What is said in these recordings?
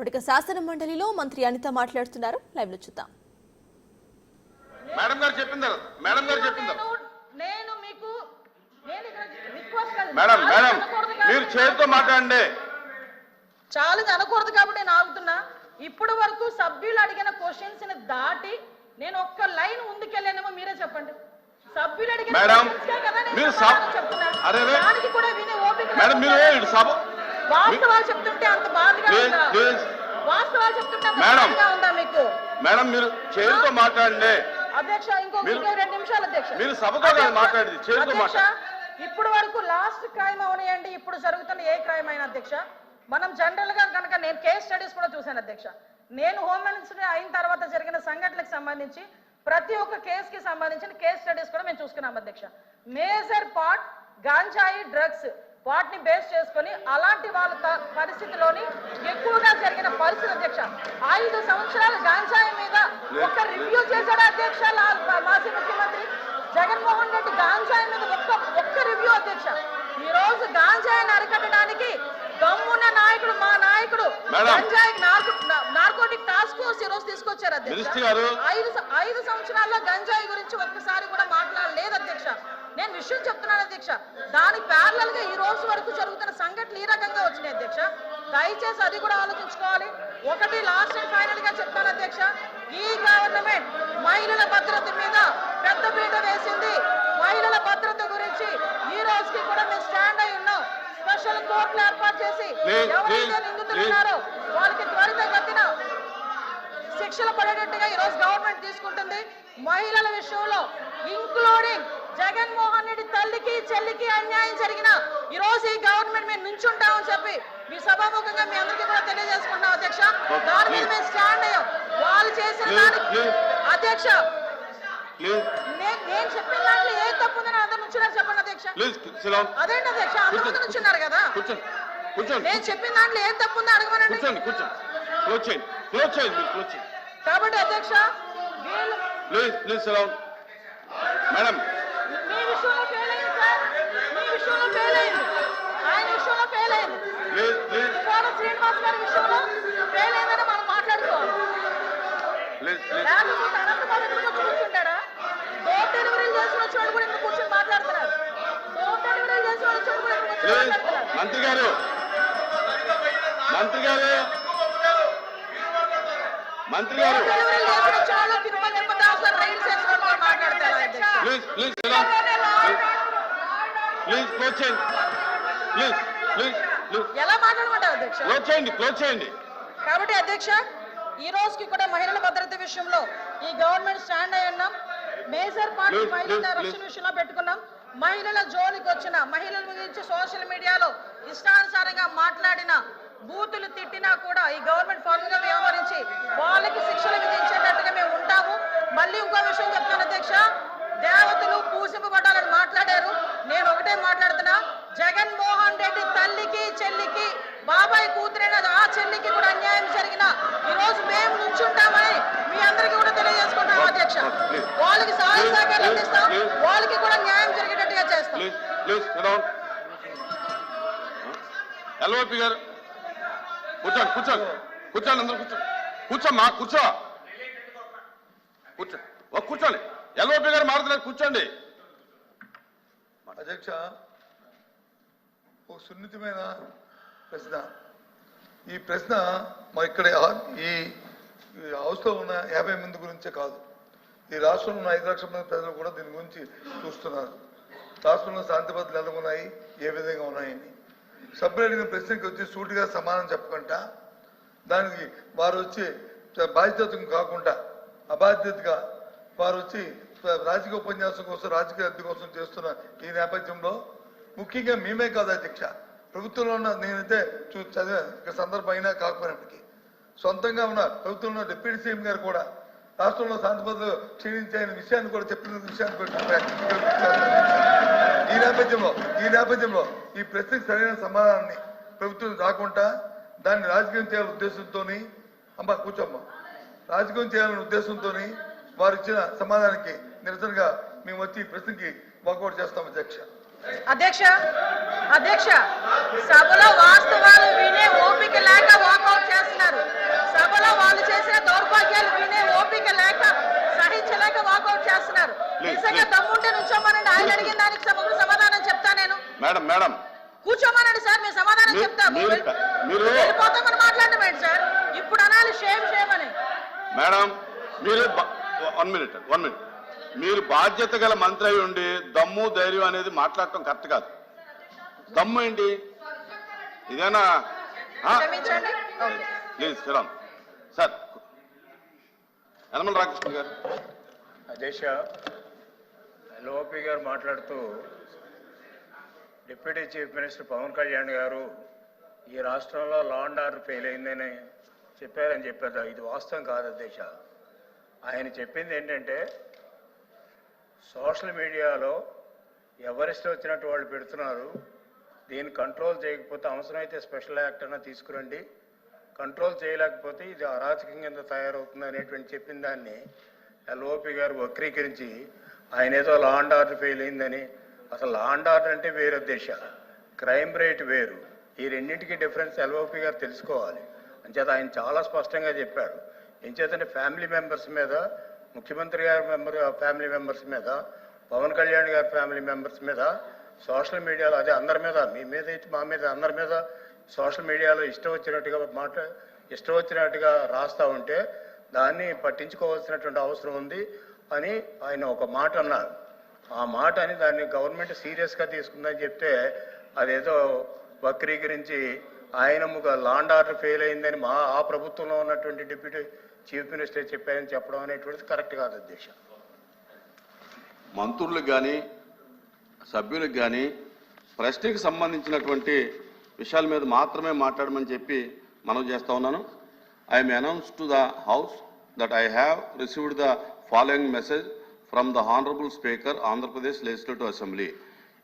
ఇక శాసన మండలిలో మంత్రి అనిత మాట్లాడుతున్నారు. లైవ్ లో చూద్దాం. మేడం గారు చెప్పిందారు. నేను మీకు రిక్వెస్ట్ మేడం మీరు చేతితో మాట్లాడండి. ఛాలెంజ్ అనకూడదు కాబట్టి నేను ఆగుతున్నా. ఇప్పటి వరకు సభ్యులు అడిగిన క్వశ్చన్స్ ని దాటి నేను ఒక్క లైన్ ముందుకెళ్ళానేమో మీరే చెప్పండి. సభ్యులు అడిగిన దానికి కూడా వినే ఓపిక వాస్తవాలు చెప్తుంటే అంత బాధగా ఉందా? వాస్తవాలు చెప్తుంటే అంత బాధగా ఉందా మీకు? మేడం మీరు చేతితో మాట్లాడండి. అధ్యక్ష ఇంకొక 2 నిమిషాలు అధ్యక్ష. మీరు సభతో మాట్లాడండి, చేతితో మాట్లాడండి. ఇప్పుడు వరకు లాస్ట్ క్రైమ్ అవనియండి, ఇప్పుడు జరుగుతున్న ఏ క్రైమ్ అయినా అధ్యక్ష, మనం జనరల్ గా కనుక నేను కేస్ స్టడీస్ కూడా చూశాను అధ్యక్ష. నేను హోమ్ మినిస్టర్ అయిన తర్వాత జరిగిన సంఘటనలకు సంబంధించి ప్రతి ఒక్క కేసుకి సంబంధించిన కేస్ స్టడీస్ కూడా మేము చూసుకున్నాం అధ్యక్ష. మేజర్ పార్ట్ గాంజాయి డ్రగ్స్ వాటిని బేస్ చేసుకొని అలాంటి వాళ్ళ పరిస్థితిలోని ఎక్కువగా జరిగిన పరిస్థితి అధ్యక్ష. 5 సంవత్సరాలు గాంజాయి మీద ఒక రివ్యూ చేశాడు అధ్యక్ష మాజీ ముఖ్యమంత్రి జగన్మోహన్ రెడ్డి. గాంజాయి మీద ఒక్క రివ్యూ అధ్యక్ష. ఈ రోజు గాంజాయిని అరికట్టడానికి దమ్మున్న నాయకుడు మా నాయకుడు గంజాయి నార్కోటిక్ టాస్క్ ఫోర్స్ ఈ రోజు తీసుకొచ్చారు అధ్యక్ష. 5 సంవత్సరాల్లో గంజాయి గురించి ఒక్కసారి కూడా మాట్లాడలేదు అధ్యక్ష. నేను విషయం చెప్తున్నాను అధ్యక్ష. దాని ప్యారలల్ గా ఈ రోజు వరకు జరుగుతున్న సంఘటనలు ఈ రకంగా వచ్చినాయి అధ్యక్ష. దయచేసి అది కూడా ఆలోచించుకోవాలి. ఒకటి లాస్ట్ అండ్ ఫైనల్ గా చెప్తాను అధ్యక్ష, ఈ గవర్నమెంట్ మహిళల భద్రత మీద పెద్ద పీట వేసింది. మహిళల భద్రత గురించి ఈ రోజుకి కూడా మేము స్టాండ్ అయి ఉన్నాం. స్పెషల్ కోర్టులు ఏర్పాటు చేసి ఎవరైతే నిందితులు ఉన్నారో వాళ్ళకి త్వరితగతిన శిక్షలు పడేటట్టుగా ఈ రోజు గవర్నమెంట్ తీసుకుంటుంది. మహిళల విషయంలో ఇంక్లూడింగ్ జగన్మోహన్ రెడ్డి తల్లికి చెల్లికి అన్యాయం జరిగిన ఈ రోజు ఈ గవర్నమెంట్ మేము నుంచుంటామని చెప్పి మీ సభాముఖంగా మీ అందరికీ కూడా తెలియజేసుకుంటాం అధ్యక్ష. దాని మీద మేము స్టాండ్ అయ్యాం. వాళ్ళు చేసిన దానికి అధ్యక్ష నేను చెప్పిన దాంట్లో ఏం తప్పు ఉందని అందరు నుంచున్నారు చెప్పండి అధ్యక్ష. అదేంటి అధ్యక్ష, అందరూ నుంచున్నారు కదా. నేను చెప్పిన దాంట్లో ఏం తప్పు ఉందో అడగమనండి. కాబట్టి అధ్యక్ష మేడం మీ విషయంలో ఫెయిల్ అయింది సార్, మీ విషయంలో ఫెయిల్ అయింది, ఆయన విషయంలో ఫెయిల్ అయింది, శ్రీనివాస్ గారి విషయంలో ఫెయిల్ అయిందని మనం మాట్లాడుకోవాలి. లేకపోతే అనంతబాబు కూర్చుంటాడా? డోర్ డెలివరీలు చేసిన వచ్చి కూడా ఇంకా కూర్చొని మాట్లాడుతున్నారు. డోర్ డెలివరీలు చేసిన వచ్చి కూడా మాట్లాడుతున్నారు. మంత్రి గారు మంత్రి గారు మంత్రి గారు డెలివరీలు చేసిన వచ్చి తిరుపతి తిరుపతి రైలు చేసిన మాట్లాడతారు. ఎలా మాట్లాడమంటారు అధ్యక్ష? క్లోజ్ చేయండి. కాబట్టి అధ్యక్ష ఈ రోజుకి కూడా మహిళల భద్రత విషయంలో ఈ గవర్నమెంట్ స్టాండ్ అయి ఉన్నాం. మేజర్ పార్టీ మహిళల రక్షణ విషయంలో పెట్టుకున్నాం. మహిళల జోలికి వచ్చిన మహిళల గురించి సోషల్ మీడియాలో ఇష్టానుసారంగా మాట్లాడిన బూతులు తిట్టినా కూడా ఈ గవర్నమెంట్ ఫార్మ్ గా వ్యవహరించి వాళ్ళకి శిక్షలు విధించేటట్టుగా మేము ఉంటాము. మళ్ళీ ఇంకో విషయం చెప్తాను అధ్యక్ష, దేవతలు పూజింపబడాలని మాట్లాడారు. నేను ఒకటే మాట్లాడుతున్నా, జగన్మోహన్ రెడ్డి తల్లికి చెల్లికి బాబాయ్ కూతురైన ఆ చెల్లికి కూడా అన్యాయం జరిగిన ఈ రోజు మేము నుంచుంటామని మీ అందరికీ కూడా తెలియజేసుకుంటాం అధ్యక్ష. వాళ్ళకి సహాయ సహకారం అందిస్తాం, వాళ్ళకి కూడా న్యాయం జరిగేటట్టుగా చేస్తాం. ఎల్ఓపి గారు కూర్చోండి అందరూ కూర్చోమ్మా కూర్చోండి. ఎల్ఓపి గారు మారుతున్నారు, కూర్చోండి. అధ్యక్ష, ఒక సున్నితమైన ప్రశ్న. ఈ ప్రశ్న మా ఇక్కడ ఈ హౌస్లో ఉన్న 50 మంది గురించే కాదు, ఈ రాష్ట్రంలో ఉన్న 5 లక్షల మంది ప్రజలు కూడా దీని గురించి చూస్తున్నారు. రాష్ట్రంలో శాంతి భద్రతలు ఎలా ఉన్నాయి, ఏ విధంగా ఉన్నాయని. సభ్యులు అడిగిన ప్రశ్నకి వచ్చి సూటిగా సమాధానం చెప్పకుండా దానికి వారు వచ్చి బాధ్యత కాకుండా అబాధ్యతగా వారు వచ్చి రాజకీయ ఉపన్యాసం కోసం రాజకీయ అద్దె కోసం చేస్తున్న ఈ నేపథ్యంలో ముఖ్యంగా మేమే కాదు అధ్యక్ష, ప్రభుత్వంలో ఉన్న నేనైతే చదివా సందర్భం అయినా కాకపోయినప్పటికీ సొంతంగా ఉన్న ప్రభుత్వంలో ఉన్న డిప్యూటీ సీఎం గారు కూడా రాష్ట్రంలో శాంతి భద్రతలు క్షీణించే విషయాన్ని కూడా చెప్పిన విషయాన్ని ఈ నేపథ్యంలో ఈ ప్రశ్నకు సరైన సమాధానాన్ని ప్రభుత్వం రాకుండా దాన్ని రాజకీయం చేయాలనే ఉద్దేశంతో కూర్చోమ్మా రాజకీయం చేయాలనే ఉద్దేశంతో వారు ఇచ్చిన సమాధానానికి నిరసనగా మేము వచ్చి ఈ ప్రశ్నకి వాకౌట్ చేస్తాం అధ్యక్ష సభలో వాస్తవాలు వినే ఓపిక లేక వాకౌట్ చేస్తున్నారు. నిజంగా దమ్ముంటే నుంచోమనండి, ఆయన అడిగిన దానికి సమాధానం చెప్తా నేను. మేడం కూర్చోమనండి సార్, మేము సమాధానం చెప్తాం. మీరు వెళ్ళిపోతామని మాట్లాడడం ఏంటి సార్? ఇప్పుడు అనాలి షేమ్ అని. మేడం మీరు 1 మినిట్ మీరు బాధ్యత గల మంత్రి అయి ఉండి దమ్ము ధైర్యం అనేది మాట్లాడటం కరెక్ట్ కాదు. దమ్ము ఏంటి ఇదేనా? క్షమించండి. Please Sriram sir. యనమల రామకృష్ణ గారు. అధ్యక్ష, ఎల్ఓపి గారు మాట్లాడుతూ deputy chief minister Pawan Kalyan గారు ఈ రాష్ట్రంలో లా అండ్ ఆర్డర్ ఫెయిల్ అయిందని చెప్పారని చెప్పారు. ఇది వాస్తవం కాదు అధ్యక్ష. ఆయన చెప్పింది ఏంటంటే సోషల్ మీడియాలో ఎవరిష్టం వచ్చినట్టు వాళ్ళు పెడుతున్నారు, దీన్ని కంట్రోల్ చేయకపోతే అవసరమైతే స్పెషల్ యాక్ట్ అన్నా తీసుకురండి, కంట్రోల్ చేయలేకపోతే ఇది అరాచకం కింద తయారవుతుంది అనేటువంటి చెప్పిన దాన్ని ఎల్ఓపి గారు వక్రీకరించి ఆయన ఏదో లా అండ్ ఆర్డర్ ఫెయిల్ అయిందని. అసలు లా అండ్ ఆర్డర్ అంటే వేరు అధ్యక్ష, క్రైమ్ రేట్ వేరు. ఈ రెండింటికి డిఫరెన్స్ ఎల్ఓపి గారు తెలుసుకోవాలి. అంచేత ఆయన చాలా స్పష్టంగా చెప్పాడు. ఏం చేతంటే ఫ్యామిలీ మెంబర్స్ మీద, ముఖ్యమంత్రి గారి ఫ్యామిలీ మెంబర్స్ మీద, పవన్ కళ్యాణ్ గారి ఫ్యామిలీ మెంబర్స్ మీద సోషల్ మీడియాలో, అదే అందరి మీద, మీ మీద అయితే మా మీద, అందరి మీద సోషల్ మీడియాలో ఇష్టం వచ్చినట్టుగా రాస్తూ ఉంటే దాన్ని పట్టించుకోవాల్సినటువంటి అవసరం ఉంది అని ఆయన ఒక మాట అన్నారు. ఆ మాట అని దాన్ని గవర్నమెంట్ సీరియస్గా తీసుకుందని చెప్తే అదేదో వక్రీకరించి ఆయన లా అండ్ ఆర్డర్ ఫెయిల్ అయిందని ఆ ప్రభుత్వంలో ఉన్నటువంటి డిప్యూటీ చీఫ్ మినిస్టర్ చెప్పారని చెప్పడం అనేటువంటిది కరెక్ట్ కాదు అధ్యక్ష. మంత్రులకు కానీ సభ్యులకు కానీ ప్రశ్నకి సంబంధించినటువంటి విషయాల మీద మాత్రమే మాట్లాడమని చెప్పి మనం చేస్తా ఉన్నాను. I M announce to the house that I have received the following message from the Honorable Speaker, Andhra Pradesh Legislative Assembly.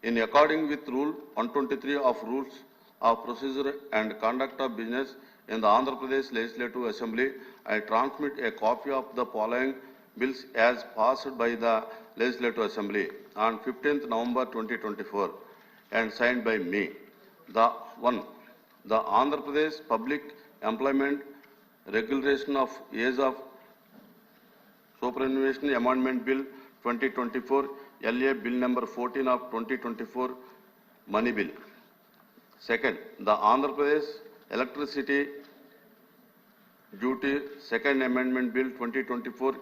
In according with Rule 123 of Rules of Procedure and Conduct of Business in the Andhra Pradesh Legislative Assembly, I transmit a copy of the following bills as passed by the Legislative Assembly on 15th November 2024 and signed by me. The Andhra Pradesh Public Employment Regulation of Age of Superannuation Amendment Bill 2024, LA Bill number 14 of 2024, Money Bill. Second, the Andhra Pradesh Electricity Duty Second Amendment Bill 2024,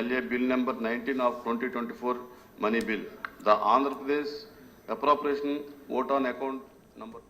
LA Bill number 19 of 2024, Money Bill. The Andhra Pradesh Appropriation Vote on Account number